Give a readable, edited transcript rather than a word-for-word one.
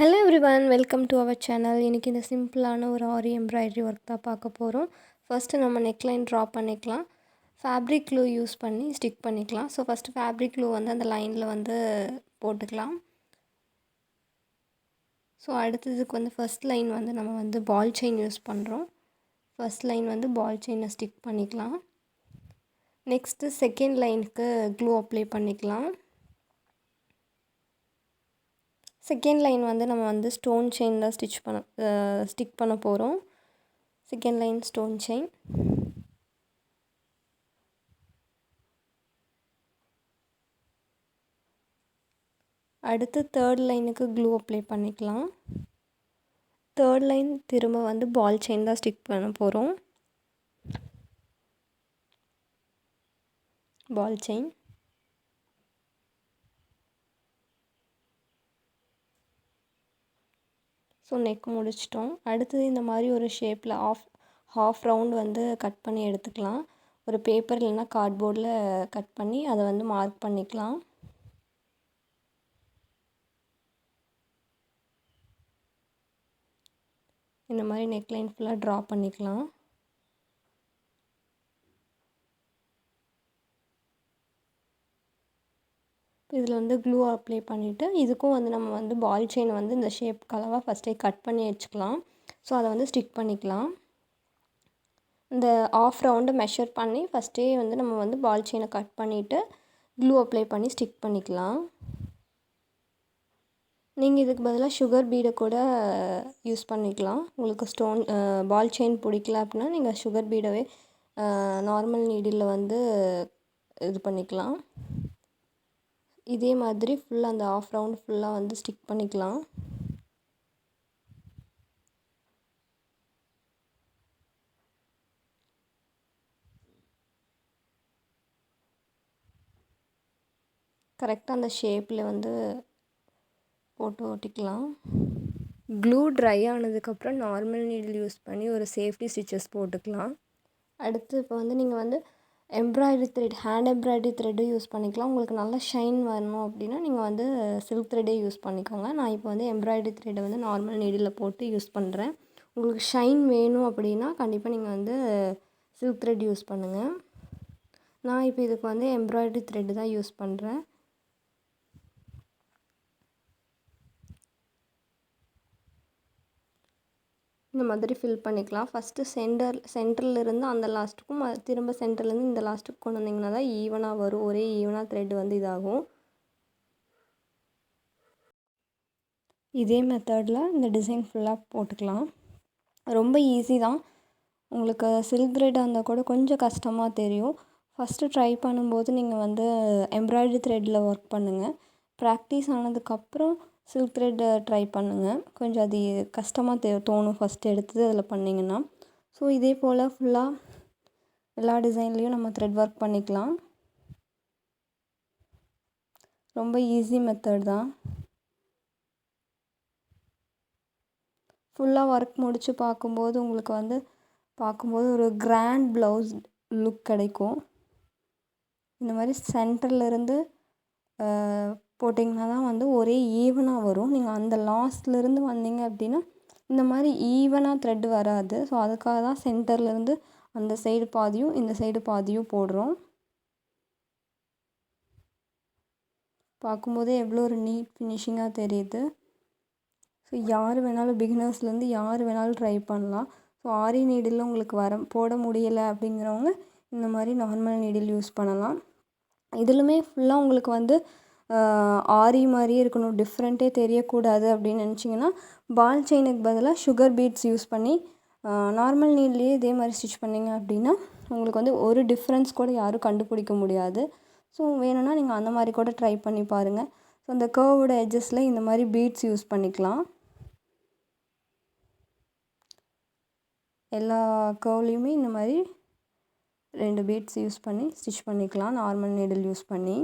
Hello everyone, welcome to our channel. இன்றைக்கி இந்த சிம்பிளான ஒரு ஆரி எம்ப்ராய்டரி ஒர்க் தான் பார்க்க போகிறோம். ஃபஸ்ட்டு நம்ம நெக்லைன் ட்ரா பண்ணிக்கலாம். ஃபேப்ரிக் க்ளூ யூஸ் பண்ணி ஸ்டிக் பண்ணிக்கலாம். ஸோ ஃபஸ்ட்டு ஃபேப்ரிக் க்ளூ வந்து அந்த லைனில் வந்து போட்டுக்கலாம். ஸோ அடுத்ததுக்கு வந்து ஃபஸ்ட் லைன் வந்து நம்ம வந்து பால் செயின் யூஸ் பண்ணுறோம். ஃபஸ்ட் லைன் வந்து பால் செயினை ஸ்டிக் பண்ணிக்கலாம். நெக்ஸ்ட்டு செகண்ட் லைனுக்கு க்ளூ அப்ளை பண்ணிக்கலாம். செகண்ட் லைன் வந்து நம்ம வந்து ஸ்டோன் செயினில் ஸ்டிக் பண்ண போகிறோம். Second line stone chain. அடுத்து தேர்ட் லைனுக்கு க்ளூ அப்ளை பண்ணிக்கலாம். தேர்ட் லைன் திரும்ப வந்து பால் செயின் தான் ஸ்டிக் பண்ண போகிறோம். பால் செயின். ஸோ நெக் முடிச்சிட்டோம். அடுத்தது இந்த மாதிரி ஒரு ஷேப்பில் ஹாஃப் ரவுண்ட் வந்து கட் பண்ணி எடுத்துக்கலாம். ஒரு பேப்பர் இல்லைன்னா கார்ட்போர்டில் கட் பண்ணி அதை வந்து மார்க் பண்ணிக்கலாம். இந்த மாதிரி நெக்லைன் ஃபுல்லாக ட்ரா பண்ணிக்கலாம். இதில் வந்து க்ளூ அப்ளை பண்ணிவிட்டு இதுக்கும் வந்து நம்ம வந்து பால் செயின் வந்து இந்த ஷேப் கலவாக ஃபஸ்ட்டே கட் பண்ணி வச்சுக்கலாம். ஸோ அதை வந்து ஸ்டிக் பண்ணிக்கலாம். இந்த ஆஃப் ரவுண்டு மெஷர் பண்ணி ஃபஸ்ட்டே வந்து நம்ம வந்து பால் செயினை கட் பண்ணிவிட்டு க்ளூ அப்ளை பண்ணி ஸ்டிக் பண்ணிக்கலாம். நீங்கள் இதுக்கு பதிலாக சுகர் பீடை கூட யூஸ் பண்ணிக்கலாம். உங்களுக்கு பால் செயின் பிடிக்கல அப்படின்னா நீங்கள் சுகர் பீடவே நார்மல் நீடில் வந்து இது பண்ணிக்கலாம். இதே மாதிரி ஃபுல்லாக அந்த ஆஃப் ரவுண்ட் ஃபுல்லாக வந்து ஸ்டிக் பண்ணிக்கலாம். கரெக்டாக அந்த ஷேப்பில் வந்து போட்டு ஒட்டிக்கலாம். க்ளூ ட்ரை ஆனதுக்கப்புறம் நார்மல் நீடில் யூஸ் பண்ணி ஒரு சேஃப்டி ஸ்டிச்சஸ் போட்டுக்கலாம். அடுத்து இப்போ வந்து நீங்கள் வந்து embroidery thread, hand embroidery thread use பண்ணிக்கலாம். உங்களுக்கு நல்லா ஷைன் வரணும் அப்படின்னா நீங்கள் வந்து சில்க் த்ரெட்டே யூஸ் பண்ணிக்கோங்க. நான் இப்போ வந்து எம்ப்ராய்டரி த்ரெட்டை வந்து நார்மல் நீடில் போட்டு யூஸ் பண்ணுறேன். உங்களுக்கு ஷைன் வேணும் அப்படின்னா கண்டிப்பாக நீங்கள் வந்து சில்க் த்ரெட் யூஸ் பண்ணுங்கள். நான் இப்போ இதுக்கு வந்து எம்ப்ராய்டரி த்ரெட்டு தான் யூஸ் பண்ணுறேன். இந்த மாதிரி ஃபில் பண்ணிக்கலாம். ஃபஸ்ட்டு சென்டர்லேருந்து அந்த லாஸ்ட்டுக்கும் திரும்ப சென்டர்லேருந்து இந்த லாஸ்ட்டுக்கு கொண்டு வந்திங்கன்னா தான் ஈவனாக வரும். ஒரே ஈவனாக த்ரெட் வந்து இதாகும். இதே மெத்தடில் இந்த டிசைன் ஃபுல்லாக போட்டுக்கலாம். ரொம்ப ஈஸி தான். உங்களுக்கு சில்க் த்ரெட்டாக இருந்தால் கூட கொஞ்சம் கஷ்டமாக தெரியும். ஃபஸ்ட்டு ட்ரை பண்ணும்போது நீங்கள் வந்து எம்ப்ராய்டரி த்ரெட்டில் ஒர்க் பண்ணுங்கள். ப்ராக்டிஸ் ஆனதுக்கப்புறம் சில்க் த்ரெட்டை ட்ரை பண்ணுங்கள். கொஞ்சம் அது கஷ்டமாக தோணும் ஃபஸ்ட்டு எடுத்தது அதில் பண்ணிங்கன்னா. ஸோ இதே போல் ஃபுல்லாக எல்லா டிசைன்லேயும் நம்ம த்ரெட் ஒர்க் பண்ணிக்கலாம். ரொம்ப ஈஸி மெத்தட் தான். ஃபுல்லாக ஒர்க் முடித்து பார்க்கும்போது உங்களுக்கு வந்து ஒரு கிராண்ட் ப்ளவுஸ் லுக் கிடைக்கும். இந்த மாதிரி சென்டர்லேருந்து போட்டிங்கன்னா தான் வந்து ஒரே ஈவனாக வரும். நீங்கள் அந்த லாஸ்ட்லேருந்து வந்தீங்க அப்படின்னா இந்த மாதிரி ஈவனாக த்ரெட் வராது. ஸோ அதுக்காக தான் சென்டர்லேருந்து அந்த சைடு பாதியும் இந்த சைடு பாதியும் போடுறோம். பார்க்கும்போதே எவ்வளோ ஒரு நீட் ஃபினிஷிங்காக தெரியுது. ஸோ யார் வேணாலும் பிகினர்ஸ்லேருந்து யார் வேணாலும் ட்ரை பண்ணலாம். ஸோ ஆரி நீடில் உங்களுக்கு போட முடியலை அப்படிங்கிறவங்க இந்த மாதிரி நார்மல் நீடில் யூஸ் பண்ணலாம். இதிலுமே ஃபுல்லாக உங்களுக்கு வந்து ஆரி மாதிரியே இருக்கணும், டிஃப்ரெண்ட்டே தெரியக்கூடாது அப்படின்னு நினச்சிங்கன்னா பால் செயினுக்கு பதிலாக சுகர் பீட்ஸ் யூஸ் பண்ணி நார்மல் நீட்லேயே இதே மாதிரி ஸ்டிச் பண்ணிங்க அப்படின்னா உங்களுக்கு வந்து ஒரு டிஃப்ரென்ஸ் கூட யாரும் கண்டுபிடிக்க முடியாது. ஸோ வேணும்னா நீங்கள் அந்த மாதிரி கூட ட்ரை பண்ணி பாருங்கள். ஸோ அந்த கர்வோட எட்ஜஸில் இந்த மாதிரி பீட்ஸ் யூஸ் பண்ணிக்கலாம். எல்லா கர்வ்லேயுமே இந்த மாதிரி 2 பீட்ஸ் யூஸ் பண்ணி ஸ்டிச் பண்ணிக்கலாம் நார்மல் நீடில் யூஸ் பண்ணி.